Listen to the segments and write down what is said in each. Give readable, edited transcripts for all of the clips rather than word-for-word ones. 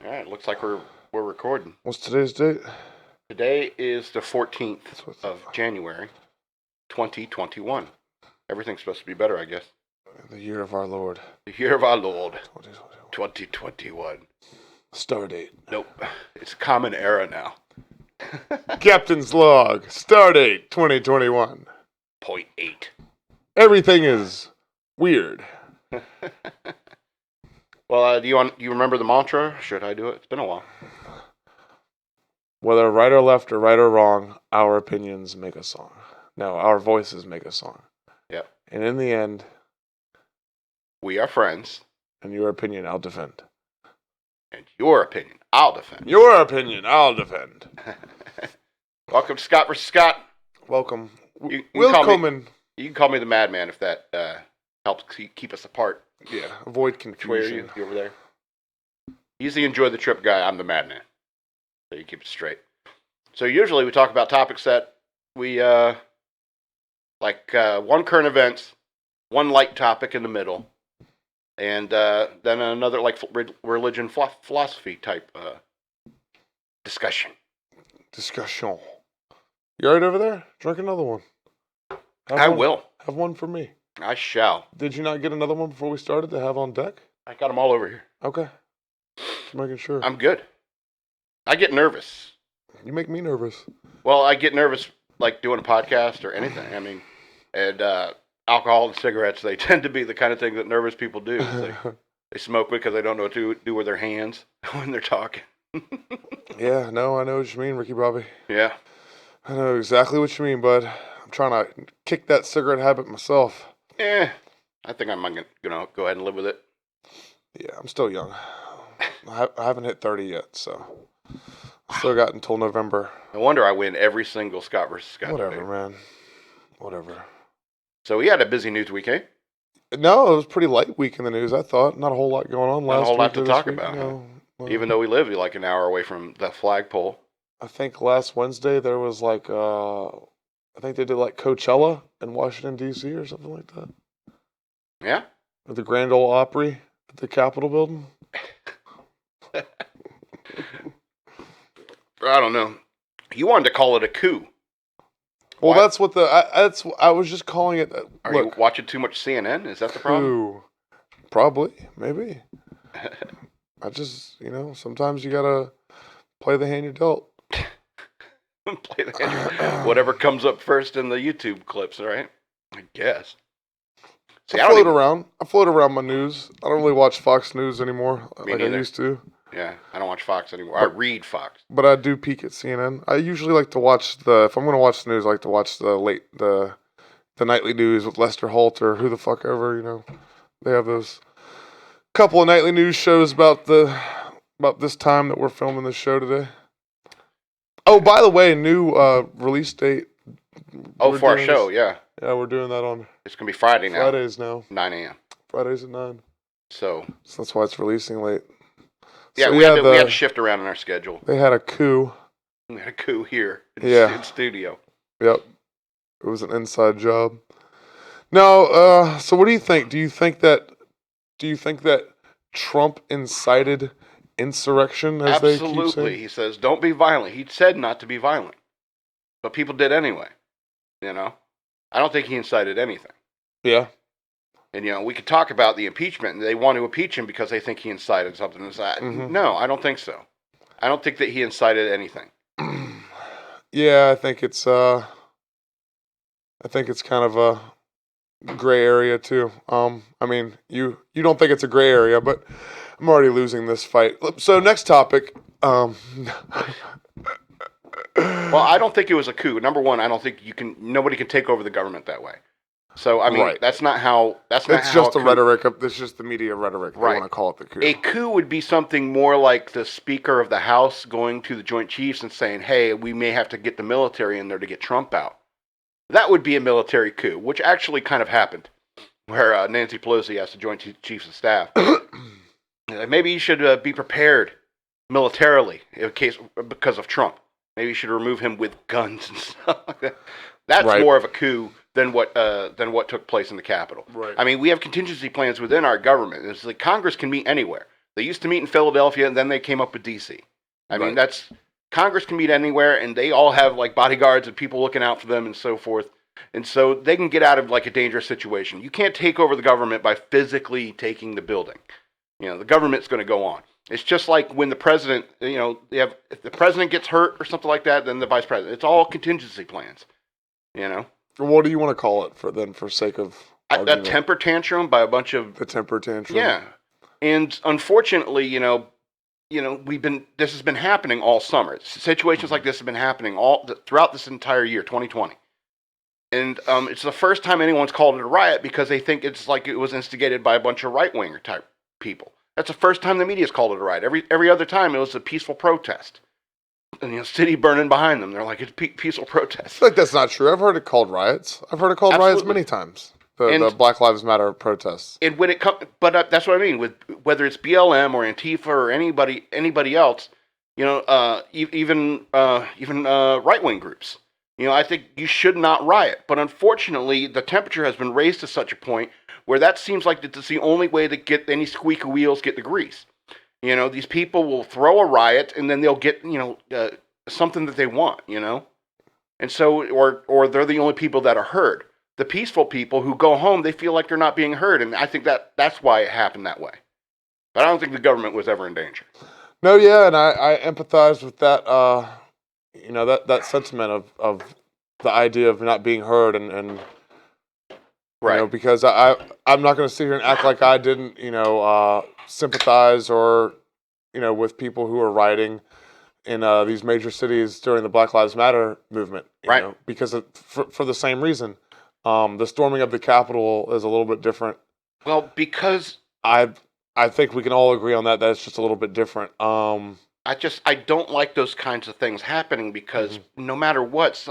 All right, looks like we're recording. What's today's date? Today is the 14th of January, 2021. Everything's supposed to be better, I guess. The year of our Lord. The year of our Lord, 2021. Star date. Nope, it's common era now. Captain's log. Star date 2021. 0.8. Everything is weird. Well, do you remember the mantra? Should I do it? It's been a while. Whether right or left or right or wrong, our opinions make a song. No, our voices make a song. Yep. And in the end, we are friends. And your opinion, I'll defend. And your opinion, I'll defend. Your opinion, I'll defend. Welcome to Scott vs. Scott. Welcome. You Willkommen. You can call me the madman if that helps keep us apart. Yeah, avoid confusion. Where are you? You over there? He's the enjoy the trip guy. I'm the madman. So you keep it straight. So usually we talk about topics that we like one current events, one light topic in the middle, and then another like religion philosophy type discussion. Discussion. You all right over there? Drink another one. I will. Have one for me. I shall. Did you not get another one before we started to have on deck? I got them all over here. Okay. Just making sure. I'm good. I get nervous. You make me nervous. Well, I get nervous like doing a podcast or anything. I mean, and alcohol and cigarettes, they tend to be the kind of thing that nervous people do. They smoke because they don't know what to do with their hands when they're talking. Yeah, no, I know what you mean, Ricky Bobby. Yeah. I know exactly what you mean, bud. I'm trying to kick that cigarette habit myself. I think I'm going to go ahead and live with it. Yeah, I'm still young. I haven't hit 30 yet, so still got until November. No wonder I win every single Scott vs. Scott. Whatever, man. Whatever. So we had a busy news week, eh? No, it was a pretty light week in the news, I thought. Not a whole lot going on last week. Not a whole lot to talk week. about. No. Well, even though we live like an hour away from the flagpole. I think last Wednesday there was like, I think they did like Coachella in Washington, D.C. or something like that. Yeah? At the Grand Ole Opry at the Capitol building. I don't know. You wanted to call it a coup. Well, that's what I was just calling it. Are you watching too much CNN? Is that the problem? Probably, maybe. I just, sometimes you gotta play the hand you're dealt. Play the hand. Whatever comes up first in the YouTube clips, right? I guess. See, I float around my news. I don't really watch Fox News anymore like I used to. Yeah, I don't watch Fox anymore. I read Fox. But I do peek at CNN. I usually like to watch if I'm going to watch the news, I like to watch the nightly news with Lester Holt or who the fuck ever, They have those couple of nightly news shows about this time that we're filming this show today. Oh, by the way, new release date. Oh, for our show, yeah. Yeah, we're doing that on... It's going to be Friday now. Fridays now. 9 a.m. Fridays at 9. So that's why it's releasing late. Yeah, so we had to shift around in our schedule. They had a coup. We had a coup here in studio. Yep. It was an inside job. Now, so what do you think? Do you think that Trump incited insurrection, as Absolutely. They keep saying? He says, don't be violent. He said not to be violent. But people did anyway. I don't think he incited anything. Yeah. And, we could talk about the impeachment, and they want to impeach him because they think he incited something. Mm-hmm. No, I don't think so. I don't think that he incited anything. Yeah, I think it's kind of a gray area too. I mean, you don't think it's a gray area, but I'm already losing this fight. So next topic. Well, I don't think it was a coup. Number one, I don't think nobody can take over the government that way. So, I mean, that's not how... It's just the rhetoric. It's just the media rhetoric. They want to call it the coup. A coup would be something more like the Speaker of the House going to the Joint Chiefs and saying, hey, we may have to get the military in there to get Trump out. That would be a military coup, which actually kind of happened, where Nancy Pelosi asked the Joint Chiefs of Staff, maybe you should be prepared militarily because of Trump. Maybe you should remove him with guns and stuff like that. That's more of a coup than what took place in the Capitol. Right. I mean, we have contingency plans within our government. It's like Congress can meet anywhere. They used to meet in Philadelphia, and then they came up with D.C. I mean, Congress can meet anywhere, and they all have like bodyguards and people looking out for them and so forth. And so they can get out of like a dangerous situation. You can't take over the government by physically taking the building. The government's going to go on. It's just like when the president, if the president gets hurt or something like that, then the vice president. It's all contingency plans. What do you want to call it for sake of a temper tantrum by a bunch of a temper tantrum? Yeah, and unfortunately, this has been happening all summer. Situations like this have been happening throughout this entire year, 2020. And it's the first time anyone's called it a riot because they think it's like it was instigated by a bunch of right-winger type people. That's the first time the media's called it a riot. Every other time it was a peaceful protest. And city burning behind them. They're like, it's peaceful protest. I feel like that's not true. I've heard it called riots. I've heard it called riots many times. The Black Lives Matter protests. And when it comes, but that's what I mean with whether it's BLM or Antifa or anybody else, even right-wing groups. I think you should not riot. But unfortunately, the temperature has been raised to such a point where that seems like it's the only way to get any squeaky wheels get the grease. These people will throw a riot and then they'll get, something that they want, And so, or they're the only people that are heard. The peaceful people who go home, they feel like they're not being heard. And I think that's why it happened that way. But I don't think the government was ever in danger. No, yeah, and I empathize with that, that sentiment of the idea of not being heard and right. Because I'm not going to sit here and act like I didn't, sympathize or, with people who are rioting in these major cities during the Black Lives Matter movement. Right. Because for the same reason. The storming of the Capitol is a little bit different. Well, because I think we can all agree on that. That's just a little bit different. I don't like those kinds of things happening because no matter what,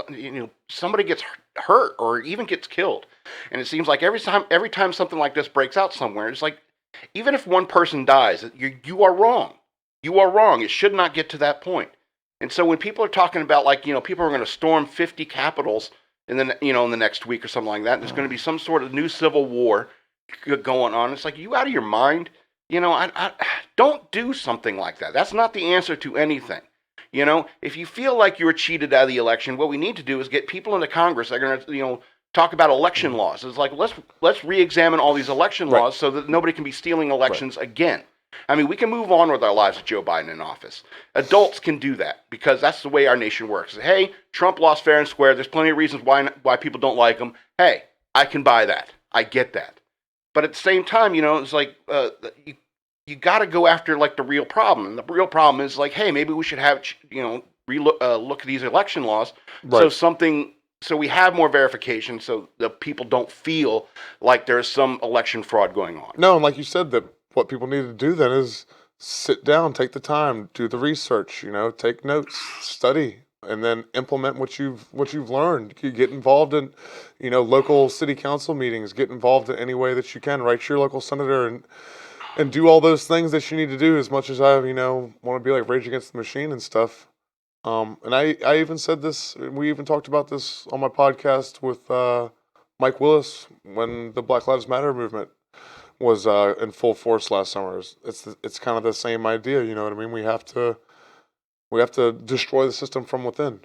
somebody gets hurt or even gets killed, and it seems like every time something like this breaks out somewhere, it's like even if one person dies, you are wrong. You are wrong. It should not get to that point. And so when people are talking about people are going to storm 50 capitals in the next week or something like that, and there's going to be some sort of new civil war going on, it's like, you out of your mind? I don't do something like that. That's not the answer to anything. If you feel like you were cheated out of the election, what we need to do is get people into Congress that are going to, talk about election laws. It's like, let's re-examine all these election laws so that nobody can be stealing elections again. I mean, we can move on with our lives with Joe Biden in office. Adults can do that because that's the way our nation works. Hey, Trump lost fair and square. There's plenty of reasons why people don't like him. Hey, I can buy that. I get that. But at the same time, it's like you got to go after like the real problem. And the real problem is like, hey, maybe we should have look at these election laws so we have more verification so the people don't feel like there's some election fraud going on. No, and like you said, that what people need to do then is sit down, take the time, do the research, take notes, study, and then implement what you've learned. You get involved in, local city council meetings, get involved in any way that you can, write to your local senator and do all those things that you need to do as much as I, want to be like Rage Against the Machine and stuff. And I even said this, we even talked about this on my podcast with Mike Willis when the Black Lives Matter movement was in full force last summer. It's kind of the same idea, you know what I mean? We have to destroy the system from within.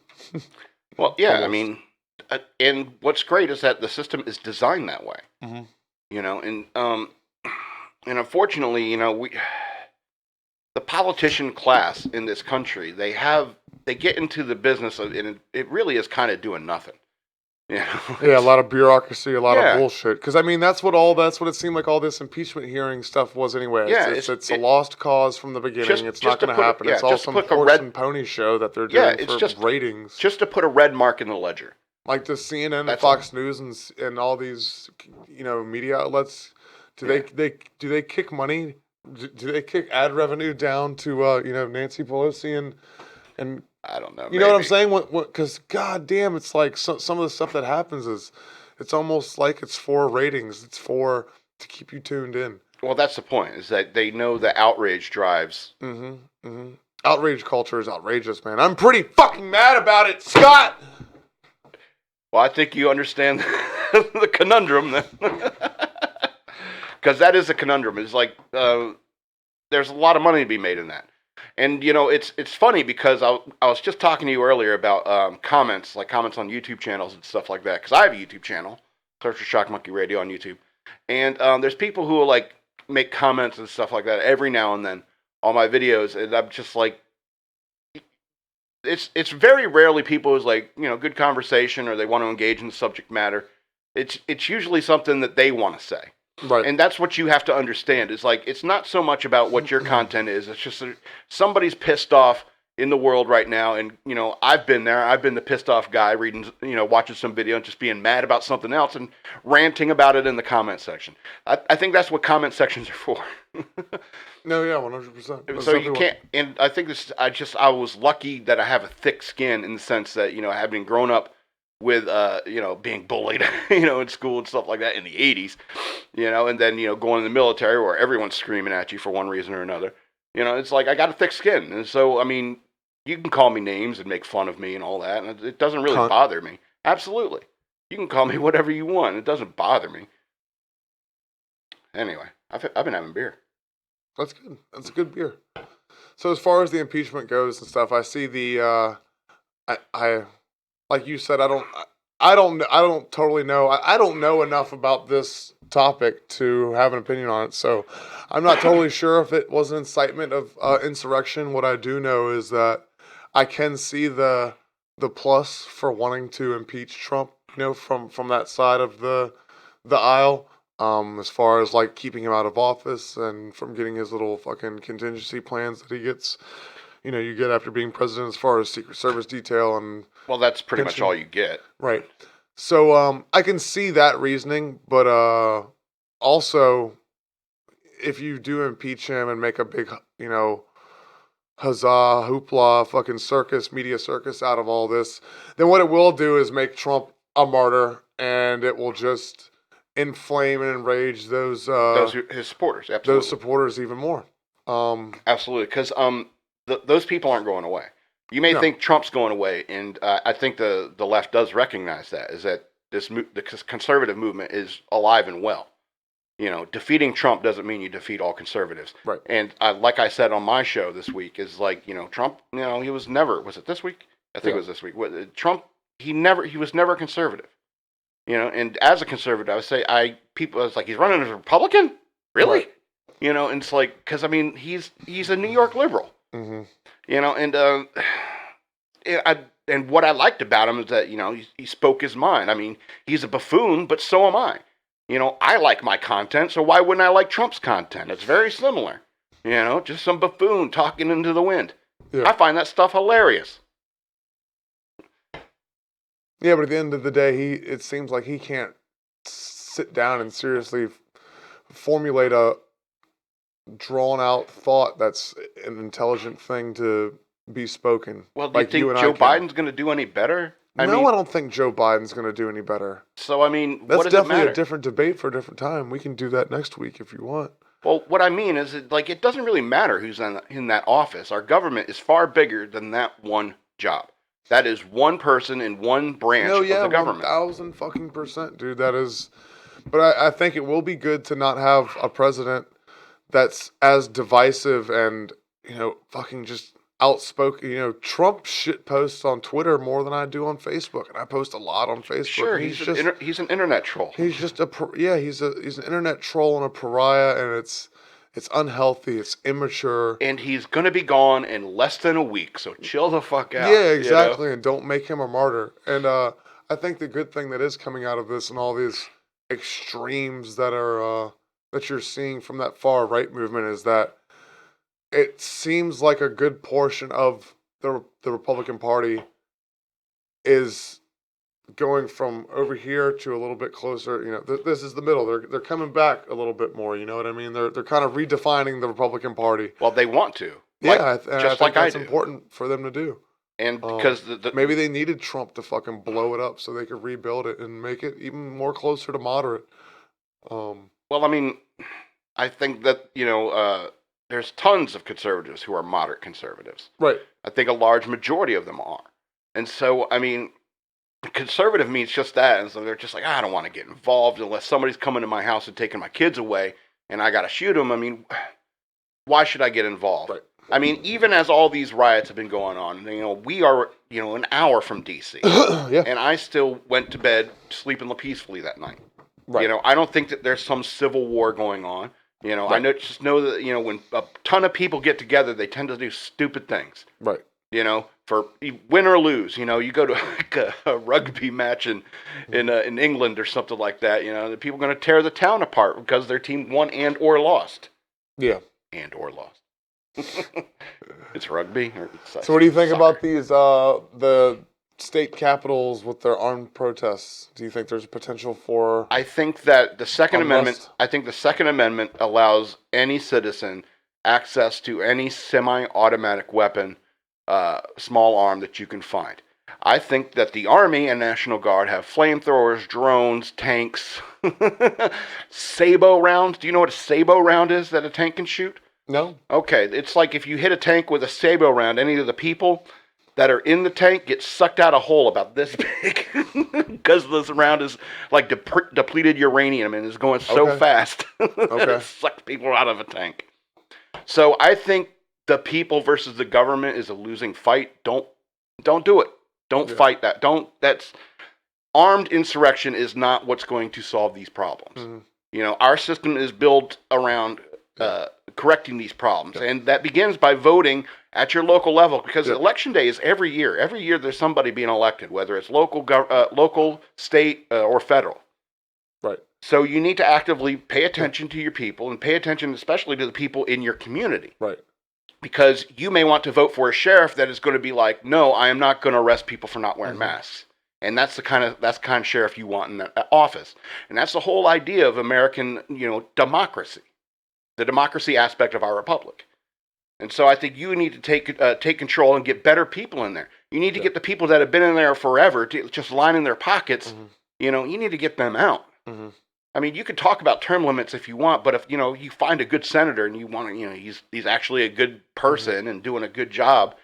Well, yeah, I mean, and what's great is that the system is designed that way. And unfortunately, the politician class in this country, they get into the business of, and it really is kind of doing nothing. Yeah, a lot of bureaucracy, a lot of bullshit. Because I mean, that's what it seemed like all this impeachment hearing stuff was anyway. Yeah, it's a lost cause from the beginning. It's not going to happen. It's all some horse and pony show that they're doing for ratings. Just to put a red mark in the ledger. Like the CNN and Fox News and all these media outlets. Do they kick money? Do they kick ad revenue down to Nancy Pelosi and I don't know. You know what I'm saying? Because goddamn, it's like some of the stuff that happens is, it's almost like it's for ratings. It's to keep you tuned in. Well, that's the point. Is that they know the outrage drives. Outrage culture is outrageous, man. I'm pretty fucking mad about it, Scott. Well, I think you understand the conundrum then, because that is a conundrum. It's like there's a lot of money to be made in that. And you know, it's funny because I was just talking to you earlier about comments, like comments on YouTube channels and stuff like that. Because I have a YouTube channel, search for Shock Monkey Radio on YouTube, and there's people who will like make comments and stuff like that every now and then on my videos, and I'm just like, it's very rarely people who's like, you know, good conversation or they want to engage in the subject matter. It's usually something that they want to say. Right. And that's what you have to understand. Is like it's not so much about what your content is. It's just that somebody's pissed off in the world right now, and you know I've been there. I've been the pissed off guy reading, you know, watching some video and just being mad about something else and ranting about it in the comment section. I think that's what comment sections are for. No, yeah, 100%. So you can't. And I think this. I was lucky that I have a thick skin in the sense that you know having grown up with you know being bullied you know in school and stuff like that in the 80s, you know, and then you know going in the military where everyone's screaming at you for one reason or another, you know, it's like I got a thick skin. And so I mean you can call me names and make fun of me and all that, and it doesn't really bother me. Absolutely, you can call me whatever you want, it doesn't bother me. Anyway, I've been having beer. That's good. That's a good beer. So as far as the impeachment goes and stuff, I see the I like you said, I don't totally know. I don't know enough about this topic to have an opinion on it. So I'm not totally sure if it was an incitement of insurrection. What I do know is that I can see the plus for wanting to impeach Trump, you know, from that side of the aisle. As far as like keeping him out of office and from getting his little fucking contingency plans that he gets, you know, you get after being president as far as Secret Service detail and Well, that's pretty pension. much all you get. Right. So I can see that reasoning, but also if you do impeach him and make a big, you know, huzzah, hoopla, fucking circus, media circus out of all this, then what it will do is make Trump a martyr, and it will just inflame and enrage those His supporters, absolutely. those supporters even more. Absolutely, because those people aren't going away. You may No. think Trump's going away, and I think the left does recognize that. Is that the conservative movement is alive and well. You know, defeating Trump doesn't mean you defeat all conservatives. Right. And like I said on my show this week, is like, you know, Trump, you know, he was never, was it this week? I think it was this week. Trump, he was never a conservative. You know, and as a conservative, I would say I was like, he's running as a Republican? Really? Right. You know, and it's like, because I mean, he's a New York liberal. Mm-hmm. You know, and what I liked about him is that, you know, he spoke his mind. I mean, he's a buffoon, but so am I. You know, I like my content, so why wouldn't I like Trump's content? It's very similar. You know, just some buffoon talking into the wind. Yeah. I find that stuff hilarious. Yeah, but at the end of the day, it seems like he can't sit down and seriously formulate a drawn-out thought that's an intelligent thing to be spoken. Well, do like you think Joe Biden's going to do any better? I don't think Joe Biden's going to do any better. So, I mean, that's what does definitely it matter? a different debate for a different time. We can do that next week if you want. Well, what I mean is, it doesn't really matter who's in that office. Our government is far bigger than that one job. That is one person in one branch of the government. 1,000% dude. That is, but I think it will be good to not have a president that's as divisive and, you know, fucking just outspoken. You know, Trump shit posts on Twitter more than I do on Facebook, and I post a lot on Facebook. Sure, he's an internet troll. He's just he's an internet troll and a pariah, and it's unhealthy, it's immature, and he's gonna be gone in less than a week. So chill the fuck out. Yeah, exactly, you know? And don't make him a martyr. And I think the good thing that is coming out of this and all these extremes that are that you're seeing from that far right movement is that it seems like a good portion of the Republican Party is going from over here to a little bit closer. You know, this is the middle. They're coming back a little bit more. You know what I mean? They're kind of redefining the Republican Party. Well, they want to. Yeah, just like that's I do. important for them to do. And because maybe they needed Trump to fucking blow it up so they could rebuild it and make it even more closer to moderate. Well, I mean, I think that, you know, there's tons of conservatives who are moderate conservatives. Right. I think a large majority of them are. And so, I mean, conservative means just that. And so they're just like, I don't want to get involved unless somebody's coming to my house and taking my kids away and I got to shoot them. I mean, why should I get involved? Right. I mean, even as all these riots have been going on, we are, an hour from D.C. Yeah. And I still went to bed sleeping peacefully that night. Right. I don't think that there's some civil war going on. I Right. just know that, when a ton of people get together, they tend to do stupid things. Right. For win or lose, you go to like a rugby match in England or something like that, the people are going to tear the town apart because their team won and or lost. Yeah. And or lost. It's rugby. So what do you think soccer. about these the state capitals with their armed protests? Do you think there's a potential for I think that the Second unrest? Amendment allows any citizen access to any semi-automatic weapon, small arm that you can find. I think that the Army and National Guard have flamethrowers, drones, tanks, sabot rounds. Do you know what a sabot round is that a tank can shoot? No? Okay, it's like if you hit a tank with a sabot round, any of the people that are in the tank get sucked out a hole about this big because this round is like depleted uranium and is going so Okay. fast that Okay. it sucks people out of a tank. So I think the people versus the government is a losing fight. Don't do it. Don't Yeah. fight that. That's armed insurrection is not what's going to solve these problems. Mhm. Our system is built around correcting these problems, and that begins by voting at your local level, because election day is every year. Every year there's somebody being elected, whether it's local, state, or federal. Right. So you need to actively pay attention to your people, and pay attention especially to the people in your community. Right. Because you may want to vote for a sheriff that is going to be like, no, I am not going to arrest people for not wearing masks. And that's the kind of sheriff you want in that office. And that's the whole idea of American, democracy, the democracy aspect of our republic. And so I think you need to take control and get better people in there. You need to get the people that have been in there forever, just lining their pockets. You need to get them out. I mean, you could talk about term limits if you want, but if you find a good senator and you want to, he's actually a good person and doing a good job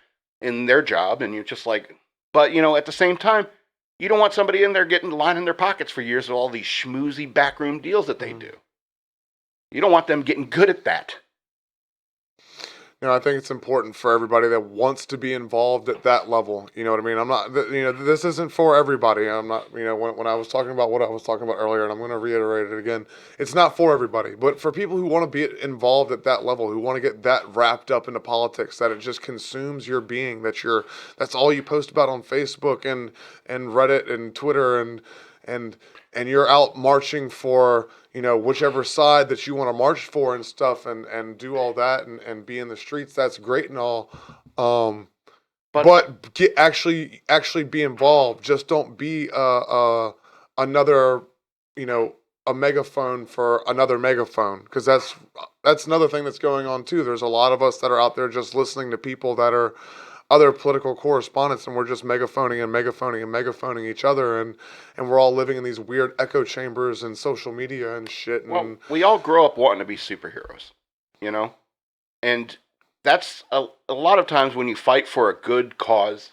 in their job, and you're just like, but at the same time, you don't want somebody in there lining their pockets for years with all these schmoozy backroom deals that they do. You don't want them getting good at that. I think it's important for everybody that wants to be involved at that level. You know what I mean? I'm not, this isn't for everybody. I'm not, when I was talking about what I was talking about earlier, and I'm going to reiterate it again, it's not for everybody. But for people who want to be involved at that level, who want to get that wrapped up into politics, that it just consumes your being, that's all you post about on Facebook and Reddit and Twitter and you're out marching for, whichever side that you want to march for and stuff, and do all that and be in the streets. That's great and all. But actually be involved. Just don't be another, a megaphone for another megaphone, because that's another thing that's going on too. There's a lot of us that are out there just listening to people that are other political correspondents, and we're just megaphoning each other, and we're all living in these weird echo chambers and social media and shit. And well, we all grow up wanting to be superheroes, and that's a lot of times when you fight for a good cause,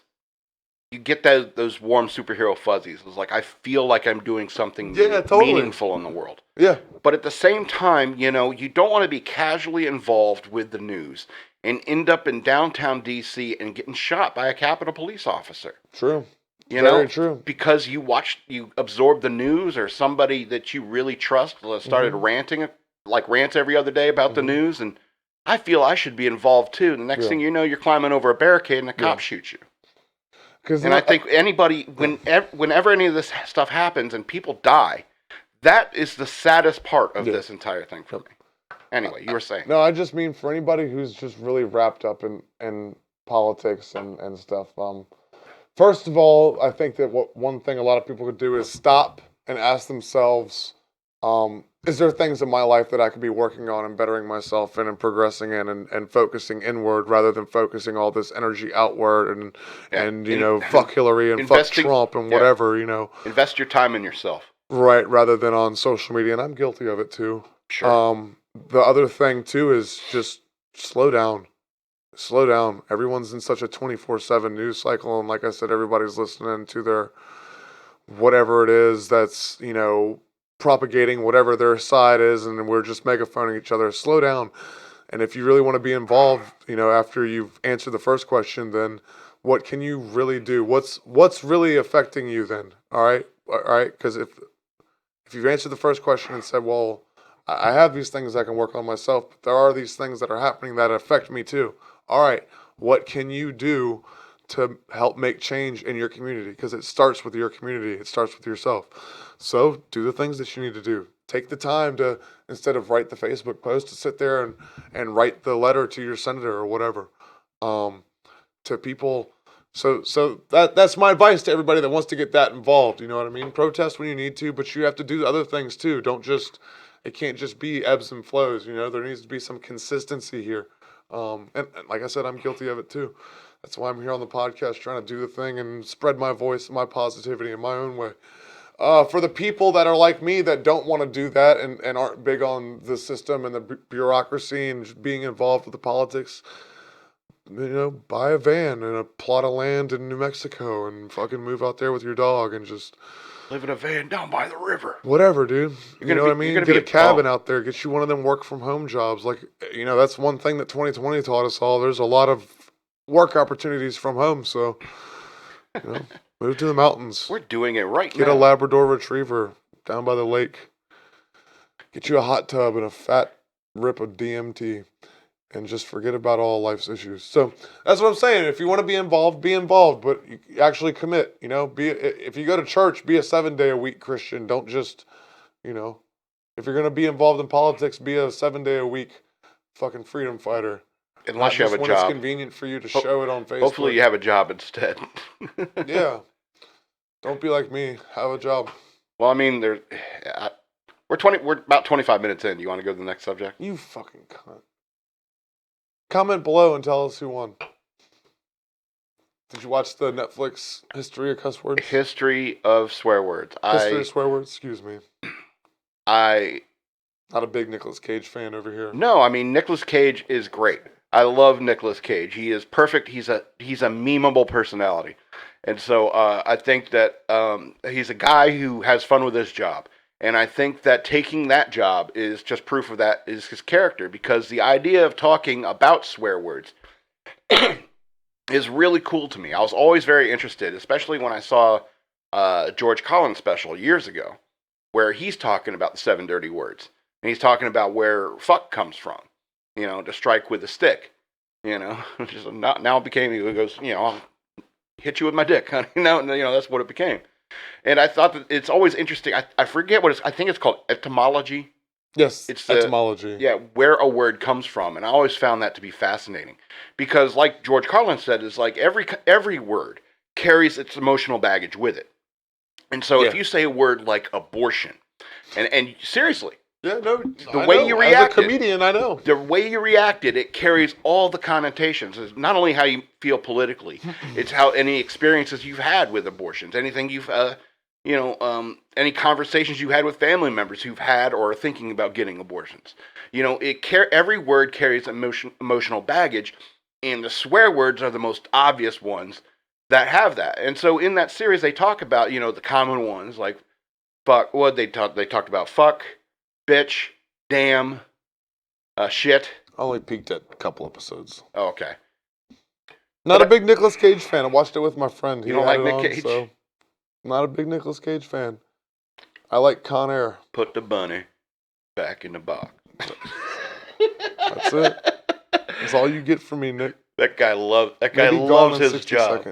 you get those warm superhero fuzzies. It's like, I feel like I'm doing something meaningful in the world. Yeah. But at the same time, you don't want to be casually involved with the news and end up in downtown D.C. and getting shot by a Capitol Police officer. True. Very true. Because you absorbed the news, or somebody that you really trust started ranting, like rants every other day about the news, and I feel I should be involved too. The next thing you know, you're climbing over a barricade and a cop shoots you. And I think whenever any of this stuff happens and people die, that is the saddest part of this entire thing for me. Anyway, you were saying. No, I just mean for anybody who's just really wrapped up in politics and stuff. First of all, I think that one thing a lot of people could do is stop and ask themselves, is there things in my life that I could be working on and bettering myself in and progressing in and focusing inward, rather than focusing all this energy outward and fuck Hillary and fuck Trump and whatever, Invest your time in yourself. Right, rather than on social media, and I'm guilty of it too. Sure. The other thing too is just slow down. Slow down. Everyone's in such a 24/7 news cycle, and like I said, everybody's listening to their whatever it is that's, propagating whatever their side is, and we're just megaphoning each other. Slow down. And if you really want to be involved, after you've answered the first question, then what can you really do? What's really affecting you then? All right. Because if you've answered the first question and said, well, I have these things I can work on myself, but there are these things that are happening that affect me too. All right, what can you do to help make change in your community? Because it starts with your community. It starts with yourself. So do the things that you need to do. Take the time to, instead of write the Facebook post, to sit there and write the letter to your senator or whatever, to people. So that's my advice to everybody that wants to get that involved. You know what I mean? Protest when you need to, but you have to do other things too. It can't just be ebbs and flows. There needs to be some consistency here. And like I said, I'm guilty of it too. That's why I'm here on the podcast trying to do the thing and spread my voice, my positivity in my own way. For the people that are like me that don't want to do that and aren't big on the system and the bureaucracy and being involved with the politics, buy a van and a plot of land in New Mexico and fucking move out there with your dog and just live in a van down by the river. Whatever, dude. You know what I mean? Get a cabin out there. Get you one of them work from home jobs. Like, that's one thing that 2020 taught us all. There's a lot of work opportunities from home. So, move to the mountains. We're doing it right now. Get a Labrador Retriever down by the lake. Get you a hot tub and a fat rip of DMT. And just forget about all life's issues. So that's what I'm saying. If you want to be involved, but you actually commit. If you go to church, be a 7-day-a-week Christian. Don't just, if you're gonna be involved in politics, be a 7-day-a-week fucking freedom fighter. Unless you have a job. It's convenient for you to show it on Facebook. Hopefully, you have a job instead. Yeah. Don't be like me. Have a job. Well, I mean, we're about 25 minutes in. You want to go to the next subject? You fucking cunt. Comment below and tell us who won. Did you watch the Netflix History of Cuss Words? History of Swear Words. History of Swear Words, excuse me. Not a big Nicolas Cage fan over here. No, I mean, Nicolas Cage is great. I love Nicolas Cage. He is perfect. He's a memeable personality. And so I think that he's a guy who has fun with his job. And I think that taking that job is just proof of that is his character, because the idea of talking about swear words is really cool to me. I was always very interested, especially when I saw George Collins' special years ago, where he's talking about the 7 dirty words. And he's talking about where fuck comes from, to strike with a stick, which is now it became, he goes, I'll hit you with my dick, honey. That's what it became. And I thought that it's always interesting. I forget I think it's called etymology. Yes, it's etymology. Where a word comes from. And I always found that to be fascinating. Because like George Carlin said, is like every word carries its emotional baggage with it. And so if you say a word like abortion, and seriously, the way you reacted, as a comedian, I know. The way you reacted, it carries all the connotations. It's not only how you feel politically, it's how any experiences you've had with abortions, anything you've, any conversations you had with family members who've had or are thinking about getting abortions. Every word carries emotional baggage, and the swear words are the most obvious ones that have that. And so in that series, they talk about, the common ones like fuck. What they talked about fuck, bitch, damn, shit. I only peeked at a couple episodes. Oh, okay. Not a big Nicolas Cage fan. I watched it with my friend. You don't like Nick Cage? So not a big Nicolas Cage fan. I like Con Air. Put the bunny back in the box. That's it. That's all you get from me, Nick. That guy loves his job.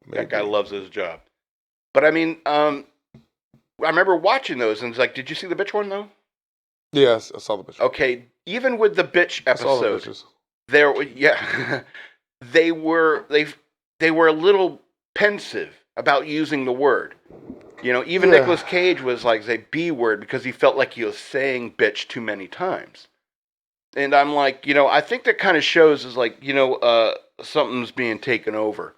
That guy loves his job. But I mean, I remember watching those and it's like, did you see the bitch one though? Yes, I saw the bitch. Okay, even with the bitch episode, they were a little pensive about using the word. Even Nicolas Cage was like, say B word, because he felt like he was saying bitch too many times. And I'm like, I think that kind of shows is like, something's being taken over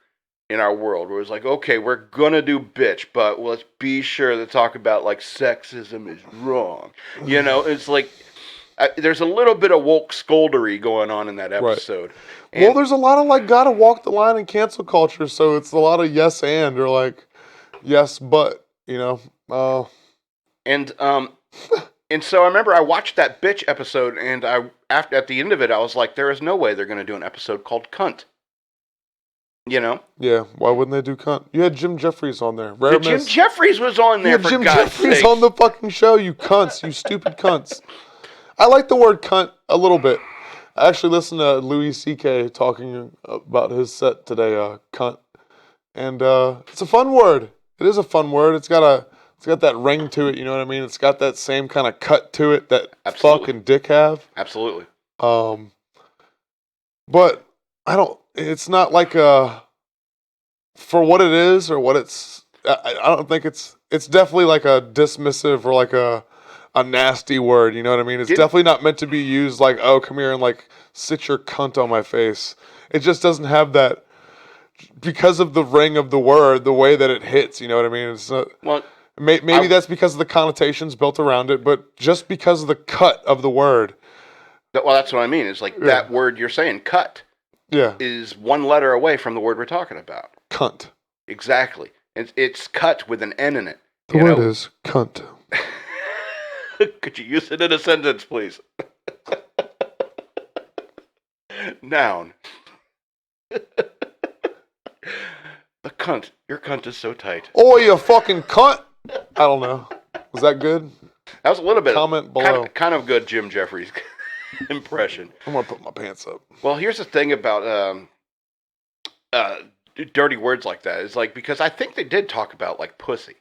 in our world, where it's like, okay, we're gonna do bitch, but let's be sure to talk about like sexism is wrong. It's like there's a little bit of woke scoldery going on in that episode. Right. Well, there's a lot of like gotta walk the line in cancel culture, so it's a lot of yes and or like yes but And so I remember I watched that bitch episode, and at the end of it, I was like, there is no way they're going to do an episode called Cunt. You know? Yeah, why wouldn't they do cunt? You had Jim Jeffries on there. Rare Jim miss. Jeffries was on You there, had for Jim God's Jeffries sake. on the fucking show, you cunts, you stupid cunts. I like the word cunt a little bit. I actually listened to Louis C.K. talking about his set today, cunt. And it's a fun word. It is a fun word. It's got that ring to it, you know what I mean? It's got that same kind of cut to it that Absolutely. fuck and dick have. Absolutely. But it's not like for what it is or what it's, I don't think it's definitely like a dismissive or like a nasty word, you know what I mean? It's definitely not meant to be used like, oh, come here and like sit your cunt on my face. It just doesn't have that, because of the ring of the word, the way that it hits, you know what I mean? It's not, Well, maybe that's because of the connotations built around it, but just because of the cut of the word. well, that's what I mean. It's like that word you're saying, cut, is one letter away from the word we're talking about. Cunt. Exactly. It's cut with an N in it. The word is cunt. Could you use it in a sentence, please? Noun. The cunt. Your cunt is so tight. Oh, you fucking cunt. I don't know. Was that good? That was a little bit. Comment below. Kind of good Jim Jeffries impression. I'm going to put my pants up. Well, here's the thing about dirty words like that. Is like, because I think they did talk about like pussy.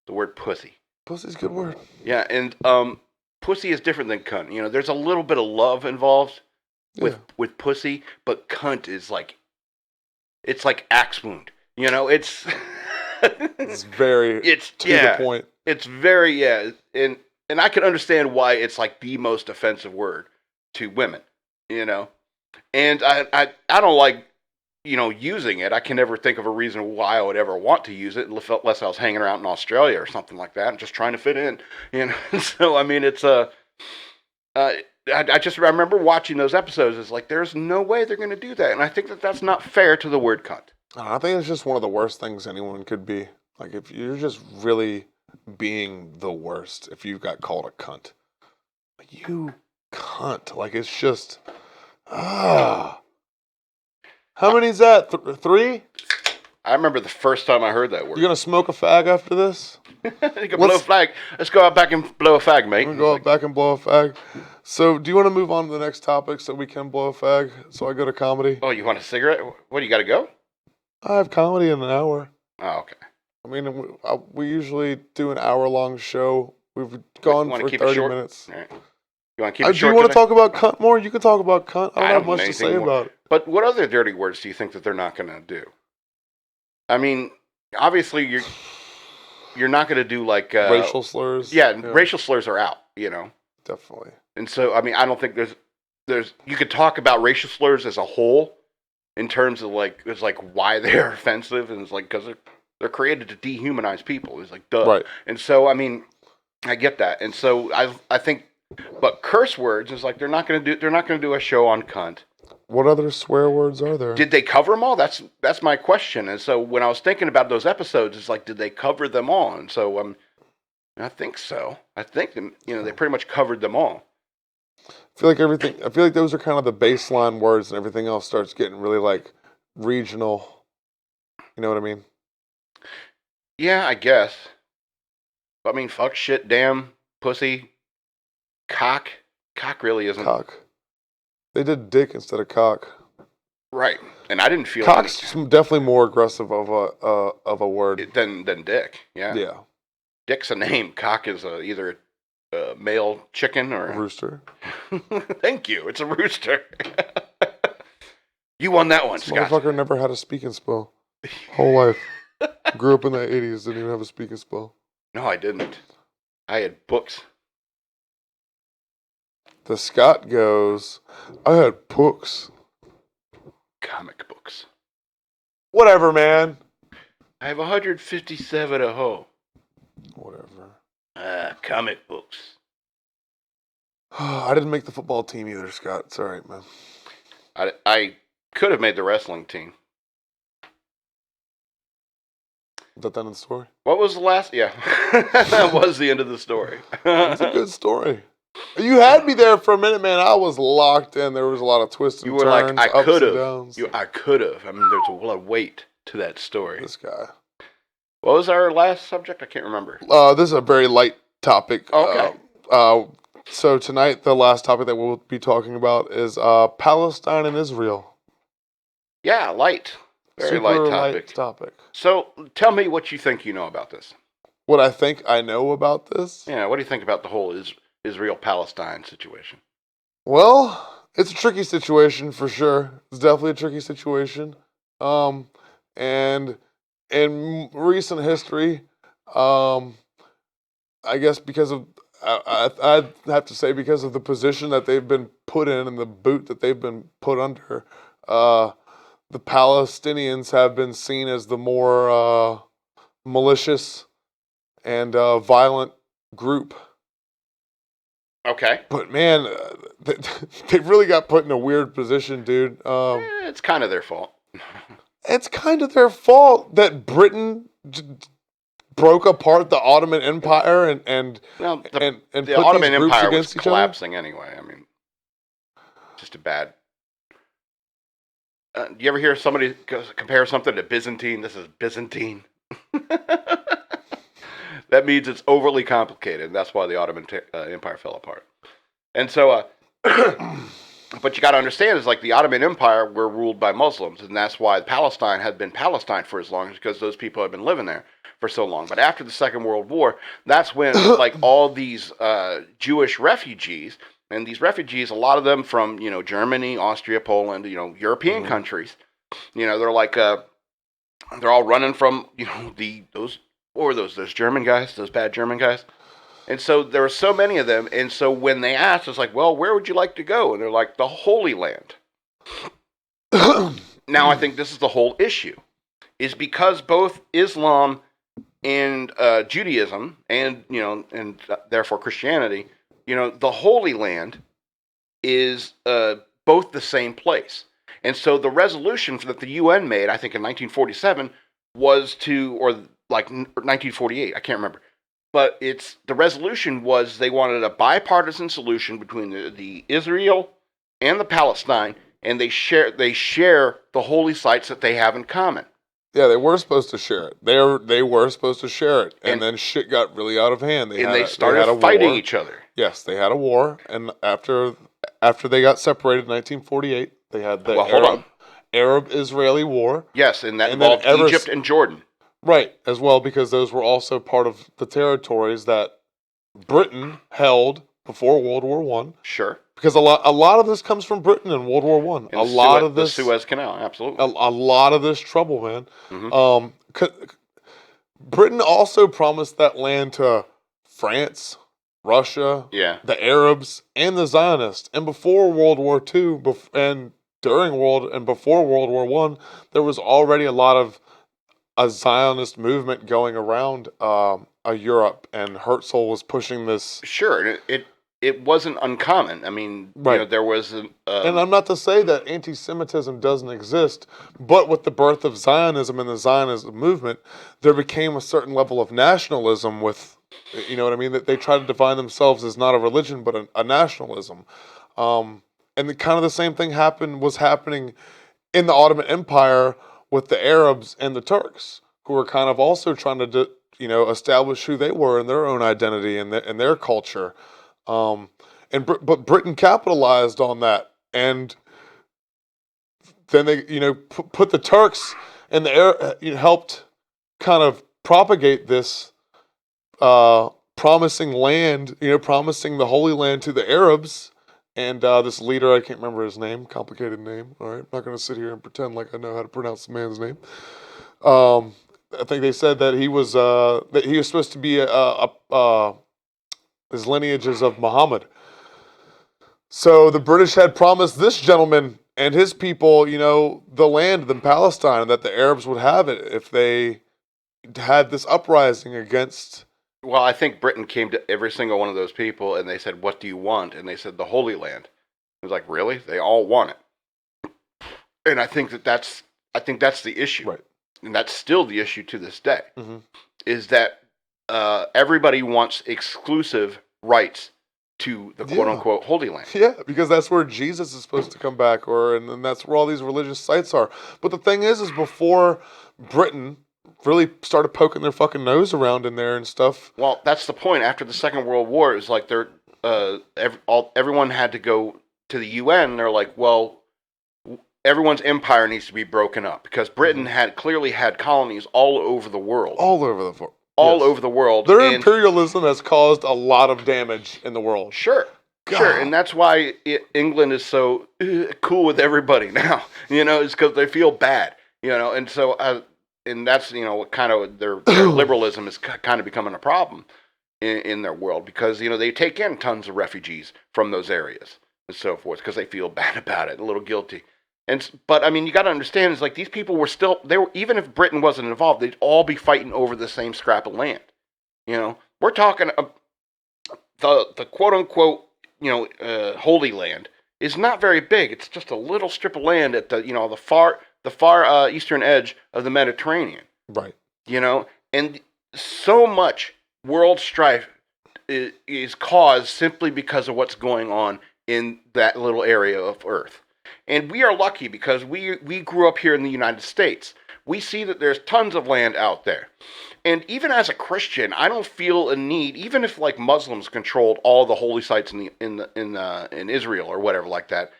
The word pussy. Pussy's a good word. Yeah, and pussy is different than cunt. You know, there's a little bit of love involved with pussy, but cunt is like, it's like axe wound. You know, it's it's very to the point. It's very and I can understand why it's like the most offensive word to women. You know, and I don't like, you know, using it. I can never think of a reason why I would ever want to use it unless I was hanging around in Australia or something like that and just trying to fit in, you know. So I mean, it's I remember watching those episodes. It's like, there's no way they're going to do that, and I think that that's not fair to the word cunt. I think it's just one of the worst things anyone could be. Like, if you're just really being the worst, if you got called a cunt, you cunt. Like, it's just How many's that? 3? I remember the first time I heard that word. You gonna smoke a fag after this? You can blow a fag. Let's go out back and blow a fag, mate. We're gonna go out back and blow a fag. So, do you want to move on to the next topic so we can blow a fag? So I go to comedy. Oh, you want a cigarette? What, do you got to go? I have comedy in an hour. Oh, okay. I mean, we usually do an hour-long show. We've gone for 30 minutes. All right. You want to keep it short? Do you want to talk about cunt more? You can talk about cunt. I don't have much to say about it. But what other dirty words do you think that they're not going to do? I mean, obviously you're not going to do like racial slurs. Yeah, racial slurs are out. You know, definitely. And so, I mean, I don't think there's you could talk about racial slurs as a whole in terms of like, it's like why they're offensive, and it's like because they're created to dehumanize people. It's like duh. Right. And so, I mean, I get that, and so I think, but curse words is like they're not going to do a show on cunt. What other swear words are there? Did they cover them all? That's my question. And so when I was thinking about those episodes, it's like, did they cover them all? And so I think so. I think they pretty much covered them all. I feel like those are kind of the baseline words, and everything else starts getting really like regional. You know what I mean? Yeah, I guess. I mean, fuck, shit, damn, pussy, cock. Cock really isn't. Cock. They did dick instead of cock. Right, and I didn't feel cock's definitely more aggressive of a word than dick. Yeah. Yeah. Dick's a name. Cock is either a male chicken or a rooster. Thank you. It's a rooster. You won that one, this Scott. Motherfucker never had a speaking spell. Whole life. Grew up in the 80s. Didn't even have a speaking spell. No, I didn't. I had books. The Scott goes, I had books. Comic books. Whatever, man. I have 157 a hoe. Whatever. Comic books. I didn't make the football team either, Scott. It's all right, man. I could have made the wrestling team. Is that the end of the story? What was the last? Yeah. That was the end of the story. It's a good story. You had me there for a minute, man. I was locked in. There was a lot of twists You and were like, turns, I ups could and have. downs. I could have. I mean, there's a lot of weight to that story. This guy. What was our last subject? I can't remember. This is a very light topic. Okay. So tonight, the last topic that we'll be talking about is Palestine and Israel. Yeah, light. Very Super light topic. topic. So tell me what you think you know about this. What I think I know about this? Yeah, what do you think about the whole Israel-Palestine situation? Well, it's a tricky situation for sure. It's definitely a tricky situation. And in recent history, I guess because of I'd have to say because of the position that they've been put in and the boot that they've been put under, the Palestinians have been seen as the more malicious and violent group. Okay. But man, they really got put in a weird position, dude. It's kind of their fault. It's kind of their fault that Britain broke apart the Ottoman Empire and Well, put the Ottoman these groups Empire was against each other. collapsing anyway. I mean, just a bad. Do you ever hear somebody compare something to Byzantine? This is Byzantine. That means it's overly complicated, and that's why the Ottoman Empire fell apart. And so, but you got to understand, is like the Ottoman Empire were ruled by Muslims, and that's why Palestine had been Palestine for as long, because those people had been living there for so long. But after the Second World War, that's when like all these Jewish refugees, and these refugees, a lot of them from Germany, Austria, Poland, European countries, they're like they're all running from those German guys, those bad German guys. And so there were so many of them, and so when they asked, it's like, well, where would you like to go? And they're like, the Holy Land. Now, I think this is the whole issue, is because both Islam and Judaism and therefore Christianity, the Holy Land is both the same place. And so the resolution that the UN made, I think in 1947, was or like 1948, I can't remember. But the resolution was they wanted a bipartisan solution between the Israel and the Palestine, and they share the holy sites that they have in common. Yeah, they were supposed to share it. They were supposed to share it, and then shit got really out of hand. They started fighting each other. Yes, they had a war, and after they got separated in 1948, they had the Arab-Israeli War. Yes, and that involved Egypt and Jordan. Right, as well, because those were also part of the territories that Britain held before World War One. Sure. Because a lot of this comes from Britain in World War One. The Suez Canal, absolutely. A lot of this trouble, man. Mm-hmm. Britain also promised that land to France, Russia, the Arabs, and the Zionists. And before World War II, and before World War One, there was already a lot of a Zionist movement going around Europe, and Herzl was pushing this. Sure, it wasn't uncommon. I mean, right. There was and I'm not to say that anti-Semitism doesn't exist, but with the birth of Zionism and the Zionist movement, there became a certain level of nationalism with, you know what I mean, that they try to define themselves as not a religion, but a nationalism. And kind of the same thing was happening in the Ottoman Empire with the Arabs and the Turks, who were kind of also trying to, establish who they were and their own identity and their culture. But Britain capitalized on that, and then they, put the Turks and the Arab, helped kind of propagate this promising land, promising the Holy Land to the Arabs. And this leader, I can't remember his name, complicated name. All right, I'm not going to sit here and pretend like I know how to pronounce the man's name. I think they said that he was supposed to be his lineage is of Muhammad. So the British had promised this gentleman and his people, the land in Palestine, and that the Arabs would have it if they had this uprising against. Well, I think Britain came to every single one of those people and they said, "What do you want?" And they said, "The Holy Land." It was like, really? They all want it. And I think that's the issue. Right. And that's still the issue to this day. Mm-hmm. Is that everybody wants exclusive rights to the quote-unquote Holy Land. Yeah, because that's where Jesus is supposed to come back, and that's where all these religious sites are. But the thing is before Britain really started poking their fucking nose around in there and stuff. Well, that's the point. After the Second World War, it was like everyone had to go to the UN. They're like, well, everyone's empire needs to be broken up because Britain had clearly had colonies all over the world. All over the over the world. Their imperialism has caused a lot of damage in the world. Sure. God. Sure, and that's why England is so cool with everybody now. It's because they feel bad. And so, and that's what kind of their liberalism is kind of becoming a problem in their world because they take in tons of refugees from those areas and so forth because they feel bad about it, a little guilty. But I mean, you got to understand, is like these people were even if Britain wasn't involved, they'd all be fighting over the same scrap of land. We're talking the quote unquote Holy Land is not very big. It's just a little strip of land at the far eastern edge of the Mediterranean. Right. And so much world strife is caused simply because of what's going on in that little area of Earth. And we are lucky because we grew up here in the United States. We see that there's tons of land out there. And even as a Christian, I don't feel a need, even if like Muslims controlled all the holy sites in Israel or whatever like that,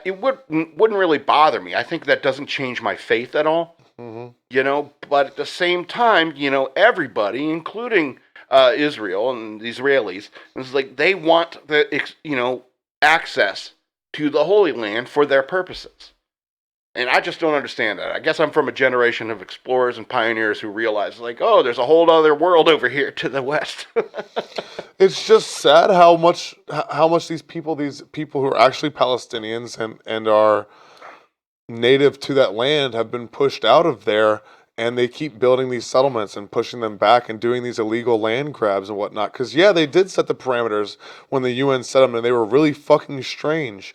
it wouldn't really bother me. I think that doesn't change my faith at all. Mm-hmm. But at the same time, everybody, including Israel and the Israelis, it's like they want the access to the Holy Land for their purposes. And I just don't understand that. I guess I'm from a generation of explorers and pioneers who realize, like, oh, there's a whole other world over here to the west. It's just sad how much these people who are actually Palestinians and are native to that land have been pushed out of there, and they keep building these settlements and pushing them back and doing these illegal land grabs and whatnot. Because, yeah, they did set the parameters when the UN set them, and they were really fucking strange.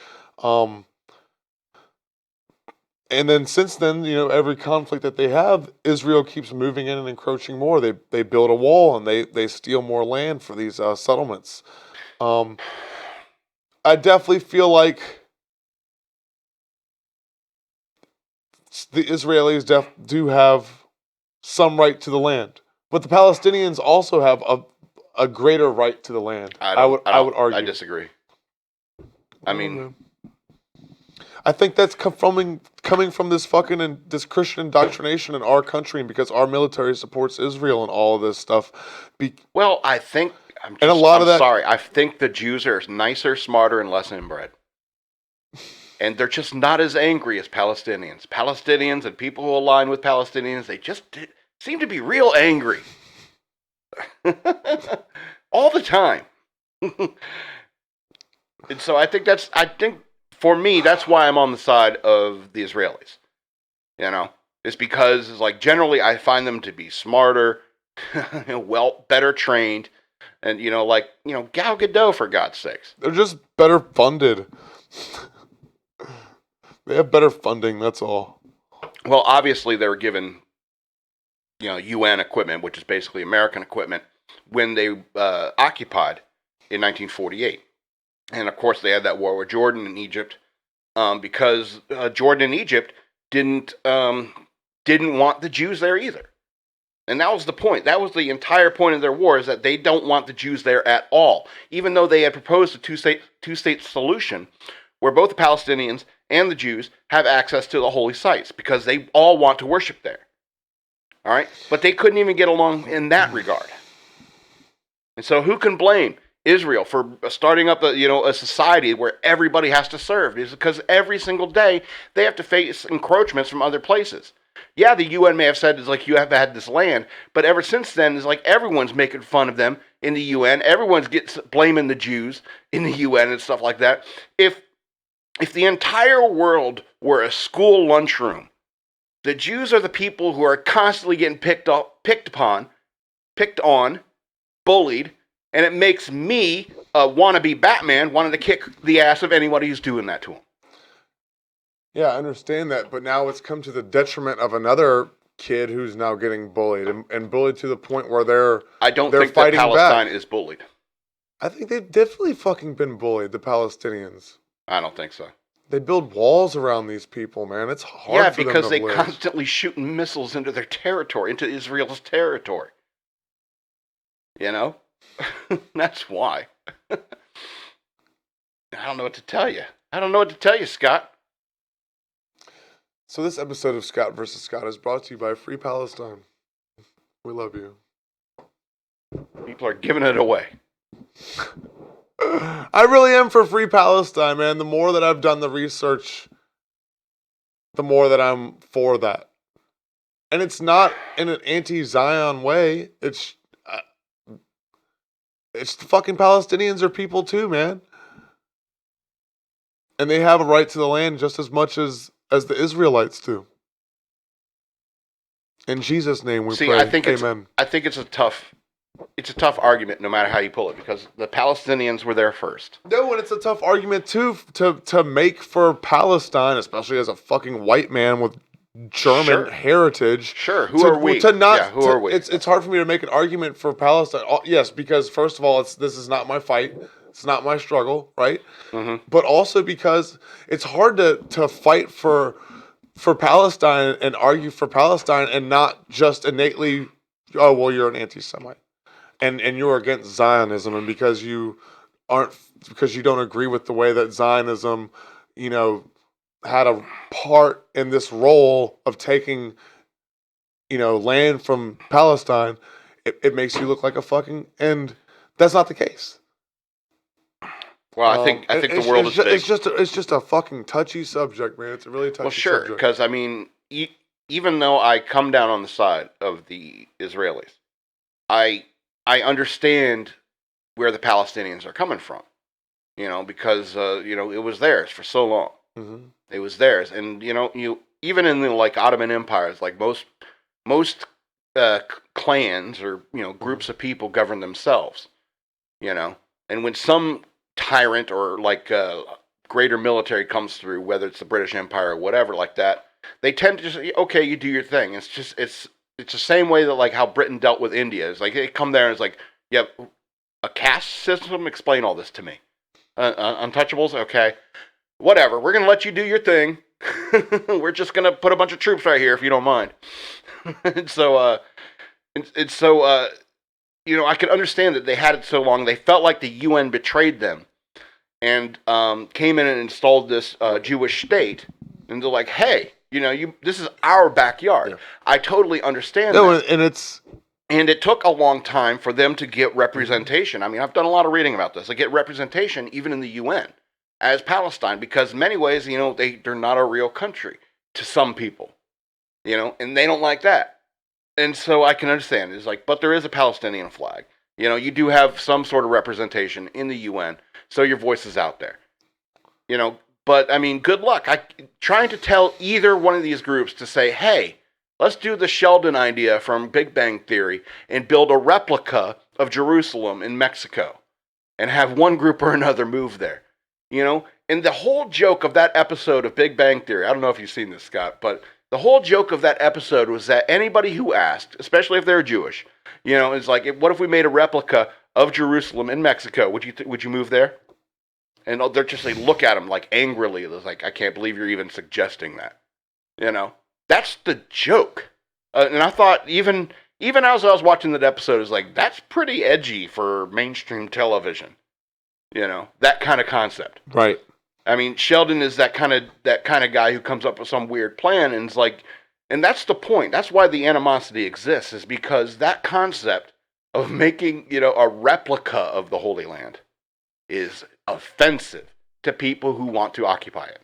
And then since then, every conflict that they have, Israel keeps moving in and encroaching more. They build a wall and they steal more land for these settlements. I definitely feel like the Israelis do have some right to the land, but the Palestinians also have a greater right to the land. I would argue. I disagree. I mean, I think that's coming from this this Christian indoctrination in our country, and because our military supports Israel and all of this stuff. Well, I think I think the Jews are nicer, smarter, and less inbred. And they're just not as angry as Palestinians. Palestinians and people who align with Palestinians, they just seem to be real angry. All the time. And so I think for me, that's why I'm on the side of the Israelis. It's because it's like generally I find them to be smarter, better trained, and Gal Gadot, for God's sakes. They're just better funded. They have better funding, that's all. Well, obviously they were given, UN equipment, which is basically American equipment, when they occupied in 1948. And of course they had that war with Jordan and Egypt, because Jordan and Egypt didn't want the Jews there either. And that was the point. That was the entire point of their war, is that they don't want the Jews there at all. Even though they had proposed a two-state solution where both the Palestinians and the Jews have access to the holy sites because they all want to worship there. All right? But they couldn't even get along in that regard. And so who can blame Israel for starting up a society where everybody has to serve? It's because every single day they have to face encroachments from other places. Yeah, the UN may have said it's like you have had this land, but ever since then it's like everyone's making fun of them in the UN. Everyone's blaming the Jews in the UN and stuff like that. If the entire world were a school lunchroom, the Jews are the people who are constantly getting picked on, bullied, and it makes me, a wannabe Batman, wanting to kick the ass of anybody who's doing that to him. Yeah, I understand that, but now it's come to the detriment of another kid who's now getting bullied, and bullied to the point where they're I don't think that Palestine is bullied. I think they've definitely fucking been bullied, the Palestinians. I don't think so. They build walls around these people, man. It's hard Yeah, for them because to they live. constantly shooting missiles into their territory, into Israel's territory. You know? That's why. I don't know what to tell you. I don't know what to tell you, Scott. So this episode of Scott versus Scott is brought to you by Free Palestine. We love you. People are giving it away. I really am for Free Palestine, man. The more that I've done the research, the more that I'm for that. And it's not in an anti-Zion way. It's the fucking Palestinians are people too, man. And they have a right to the land just as much as the Israelites do. In Jesus' name we pray. I think Amen. it's a tough argument no matter how you pull it, because the Palestinians were there first. No, and it's a tough argument too to make for Palestine, especially as a fucking white man with German heritage. Sure, who are we? Who are we? It's hard for me to make an argument for Palestine. Yes, because first of all, this is not my fight. It's not my struggle, right? Mm-hmm. But also because it's hard to fight for Palestine and argue for Palestine and not just innately, oh well, you're an anti-Semite and you're against Zionism, and because you don't agree with the way that Zionism, had a part in this role of taking, land from Palestine, it makes you look like a fucking, and that's not the case. Well, I think the world is big. It's just a fucking touchy subject, man. It's a really touchy subject. Well, sure, because I mean, even though I come down on the side of the Israelis, I understand where the Palestinians are coming from. Because it was theirs for so long. Mm-hmm. It was theirs, and you even in the Ottoman empires, most clans or groups of people govern themselves. And when some tyrant or greater military comes through, whether it's the British Empire or whatever like that, they tend to just okay, you do your thing. It's the same way that how Britain dealt with India. It's they come there and it's like, you have a caste system. Explain all this to me. Untouchables, okay. Whatever, we're going to let you do your thing. We're just going to put a bunch of troops right here if you don't mind. And so, I could understand that they had it so long. They felt like the UN betrayed them and came in and installed this Jewish state. And they're like, hey, this is our backyard. Yeah. I totally understand that. And it took a long time for them to get representation. I mean, I've done a lot of reading about this. They get representation even in the UN as Palestine, because in many ways, they're not a real country to some people, and they don't like that. And so I can understand. It's but there is a Palestinian flag. You do have some sort of representation in the UN, so your voice is out there. But I mean, good luck. Trying to tell either one of these groups to say, hey, let's do the Sheldon idea from Big Bang Theory and build a replica of Jerusalem in Mexico and have one group or another move there. And the whole joke of that episode of Big Bang Theory, I don't know if you've seen this, Scott, but the whole joke of that episode was that anybody who asked, especially if they're Jewish, is what if we made a replica of Jerusalem in Mexico? Would you move there? And they're just look at him angrily. It's I can't believe you're even suggesting that. That's the joke. And I thought even as I was watching that episode, it's that's pretty edgy for mainstream television. That kind of concept. Right. I mean, Sheldon is that kind of guy who comes up with some weird plan and is and that's the point. That's why the animosity exists, is because that concept of making, a replica of the Holy Land is offensive to people who want to occupy it.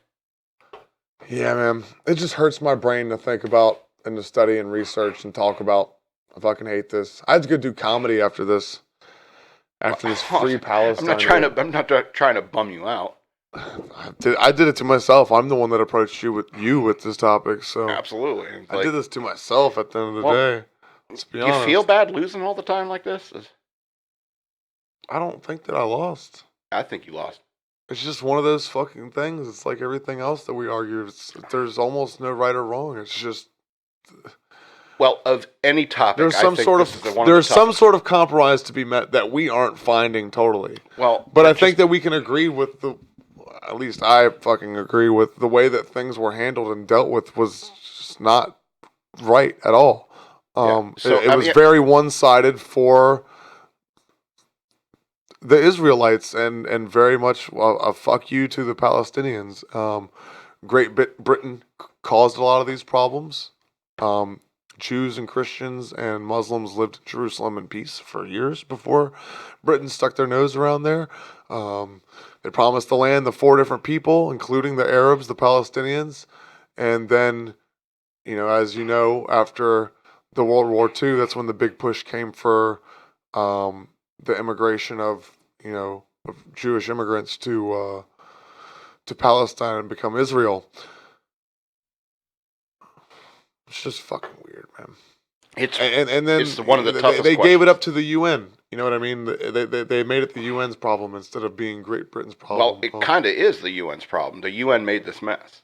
Yeah, man. It just hurts my brain to think about and to study and research and talk about. I fucking hate this. I had to go do comedy after this. After this Free Palestine. I'm not trying to bum you out. I did it to myself. I'm the one that approached you with this topic. So absolutely, I did this to myself at the end of the day. Let's be honest. You feel bad losing all the time like this? I don't think that I lost. I think you lost. It's just one of those fucking things. It's like everything else that we argue. There's almost no right or wrong. It's just Well, of any topic, There's I some think sort this of is one there's of the some toughest. sort of compromise to be met that we aren't finding totally. Well, But I think that we can agree with at least I fucking agree with the way that things were handled and dealt with was just not right at all. yeah. So It was very one-sided for the Israelites and very much a fuck you to the Palestinians. Britain caused a lot of these problems. Jews and Christians and Muslims lived in Jerusalem in peace for years before Britain stuck their nose around there. They promised the land to 4 different people, including the Arabs, the Palestinians, and then, as you know, after the World War II, that's when the big push came for the immigration of Jewish immigrants to Palestine and become Israel. It's just fucking weird, man. And then it's one of the toughest they gave it questions. up to the UN. You know what I mean? They made it the UN's problem instead of being Great Britain's problem. Well, it kind of is the UN's problem. The UN made this mess.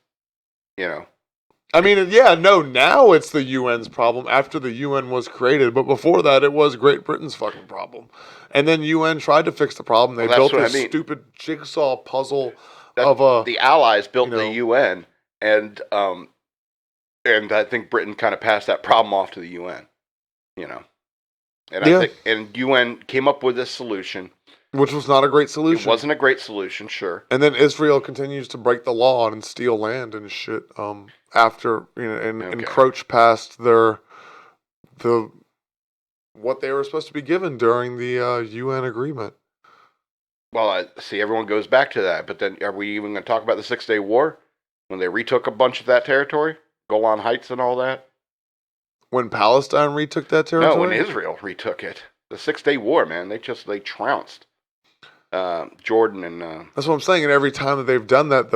I mean, yeah, no, now it's the UN's problem after the UN was created, but before that it was Great Britain's fucking problem. And then UN tried to fix the problem. They built this stupid jigsaw puzzle the Allies built the UN, and I think Britain kind of passed that problem off to the UN. And I think UN came up with this solution, which was not a great solution. It wasn't a great solution, sure. And then Israel continues to break the law and steal land and shit. After encroach past what they were supposed to be given during the UN agreement. Well, I see everyone goes back to that, but then are we even going to talk about the 6-Day War when they retook a bunch of that territory, Golan Heights and all that? When Palestine retook that territory? No, when Israel retook it. The 6-Day War, man, they trounced Jordan and. That's what I'm saying. And every time that they've done that,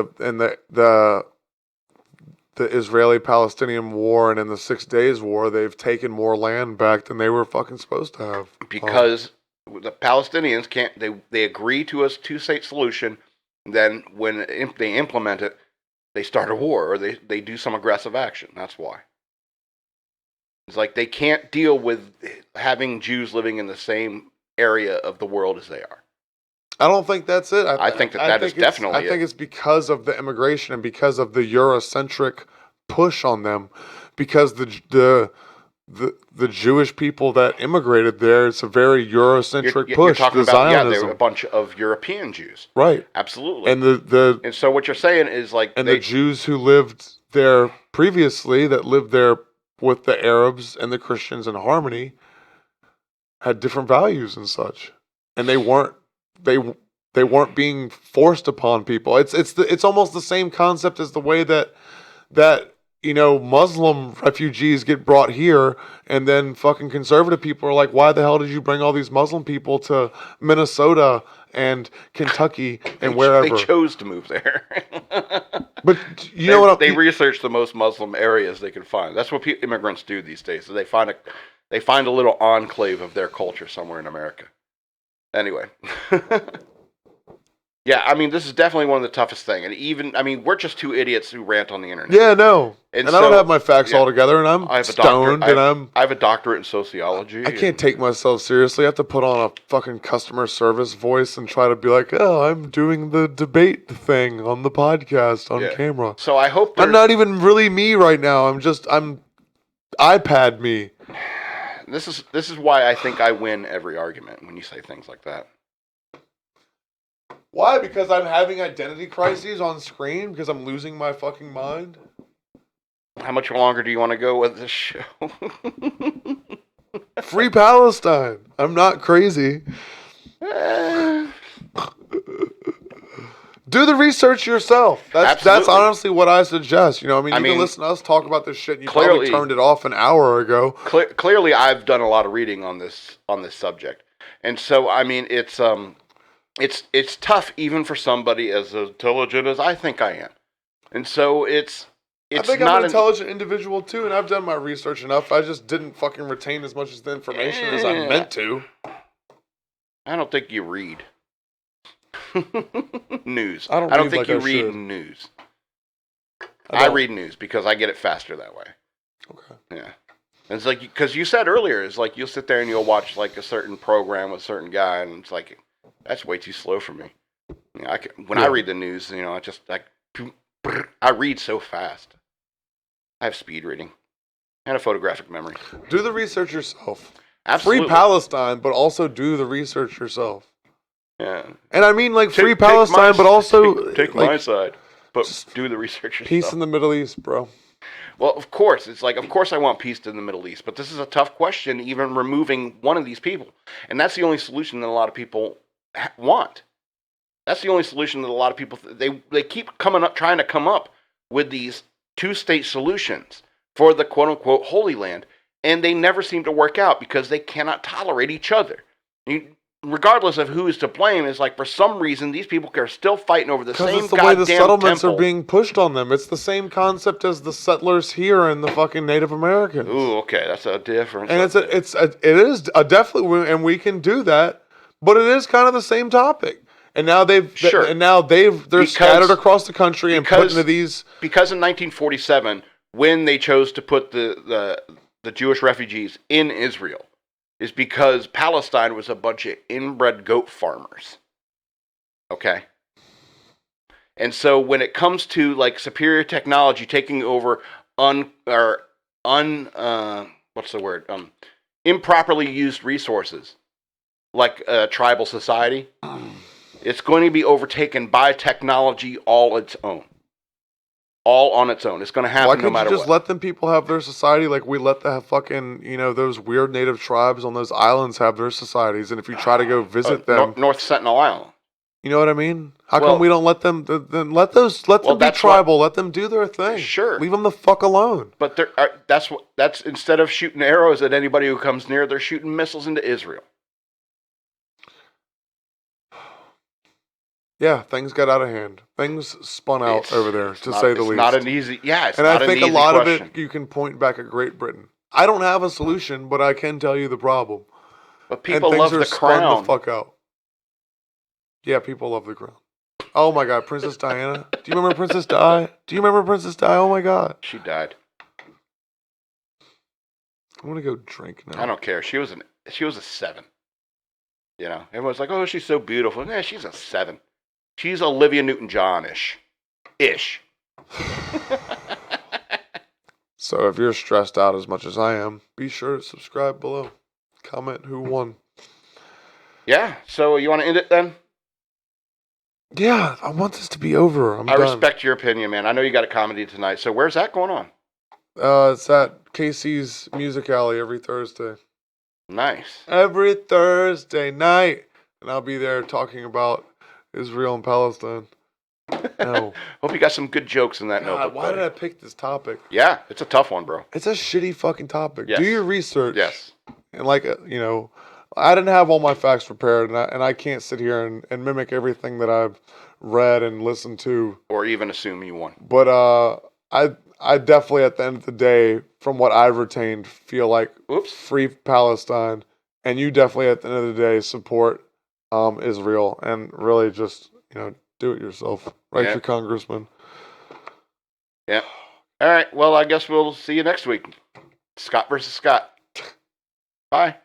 the Israeli-Palestinian war and in the 6 Days War, they've taken more land back than they were fucking supposed to have. Because the Palestinians can't. They agree to a 2-state solution. Then when they implement it, they start a war or they do some aggressive action. That's why. It's like they can't deal with having Jews living in the same area of the world as they are. I don't think that's it. I think that is definitely I think it's because of the immigration and because of the Eurocentric push on them. Because the Jewish people that immigrated there, it's a very Eurocentric push. You're talking the about Zionism. they were a bunch of European Jews, right? Absolutely. And and so what you're saying is like the Jews who lived there previously, that lived there with the Arabs and the Christians in harmony, had different values and such, and they weren't being forced upon people. It's almost the same concept as the way that Muslim refugees get brought here, and then fucking conservative people are like, why the hell did you bring all these Muslim people to Minnesota and Kentucky and wherever? They chose to move there. But you know what? They researched the most Muslim areas they could find. That's what immigrants do these days. So they find a little enclave of their culture somewhere in America. Anyway. Yeah, I mean, this is definitely one of the toughest things. And we're just 2 idiots who rant on the internet. Yeah, no. And I don't have my facts all together, and I'm stoned, and I have a doctorate in sociology. I can't take myself seriously. I have to put on a fucking customer service voice and try to be like, oh, I'm doing the debate thing on the podcast on camera. So I hope I'm not even really me right now. I'm iPad me. This is why I think I win every argument when you say things like that. Why? Because I'm having identity crises on screen? Because I'm losing my fucking mind? How much longer do you want to go with this show? Free Palestine. I'm not crazy. Do the research yourself. That's honestly what I suggest. You can listen to us talk about this shit and you probably turned it off an hour ago. Clearly I've done a lot of reading on this subject. And so it's tough even for somebody as intelligent as I think I am. And so it's I think I'm an intelligent individual too, and I've done my research enough. I just didn't fucking retain as much of the information as I meant to. I don't think you read news. I don't think you read news. I read news because I get it faster that way. Okay. Yeah. And it's like, because you said earlier, it's like you'll sit there and you'll watch like a certain program with a certain guy, and it's like, that's way too slow for me. You know, when I read the news, you know, I read so fast. I have speed reading and a photographic memory. Do the research yourself. Absolutely. Free Palestine, but also do the research yourself. Yeah. And I mean, like, free Palestine, but also... Take like, my side, but do the research yourself. Peace in the Middle East, bro. Well, of course. It's like, of course I want peace in the Middle East, but this is a tough question, even removing one of these people. And that's the only solution that a lot of people want. That's the only solution that a lot of people, they keep trying to come up with these two-state solutions for the quote-unquote Holy Land, and they never seem to work out because they cannot tolerate each other. Regardless of who is to blame, it's like for some reason these people are still fighting over the same goddamn temple. Because it's the way the settlements are being pushed on them. It's the same concept as the settlers here and the fucking Native Americans. Ooh, okay, that's a difference. And it is definitely, and we can do that, but it is kind of the same topic. And now they're scattered across the country and put into these. Because in 1947, when they chose to put the Jewish refugees in Israel, is because Palestine was a bunch of inbred goat farmers. Okay? And so when it comes to like superior technology taking over improperly used resources, like a tribal society, it's going to be overtaken by technology all its own. All on its own. It's going to happen no matter what. Why can't you just let them people have their society like we let the fucking, those weird native tribes on those islands have their societies, and if you try to go visit them... North Sentinel Island. You know what I mean? How come we don't let them... Then let them be tribal. Let them do their thing. Sure. Leave them the fuck alone. But that's instead of shooting arrows at anybody who comes near, they're shooting missiles into Israel. Yeah, things got out of hand. Things spun out over there, to say the least. It's not an easy, and I think a lot of it, you can point back at Great Britain. I don't have a solution, but I can tell you the problem. But people love the crown. Spun the fuck out. Yeah, people love the crown. Oh my God, Princess Diana. Do you remember Princess Di? Oh my God. She died. I want to go drink now. I don't care. She was a 7. Everyone's like, oh, she's so beautiful. Nah, she's a 7. She's Olivia Newton-John-ish. So if you're stressed out as much as I am, be sure to subscribe below. Comment who won. Yeah, so you want to end it then? Yeah, I want this to be over. I respect your opinion, man. I know you got a comedy tonight. So where's that going on? It's at Casey's Music Alley every Thursday. Nice. Every Thursday night. And I'll be there talking about Israel and Palestine. No. Hope you got some good jokes in that notebook. Why did I pick this topic? Yeah, it's a tough one, bro. It's a shitty fucking topic. Yes. Do your research. Yes. And I didn't have all my facts prepared, and I can't sit here and mimic everything that I've read and listened to. Or even assume you won. But I definitely, at the end of the day, from what I've retained, feel like free Palestine. And you definitely, at the end of the day, support Israel, and really just, do it yourself. Write your congressman. Yeah. All right. Well, I guess we'll see you next week. Scott versus Scott. Bye.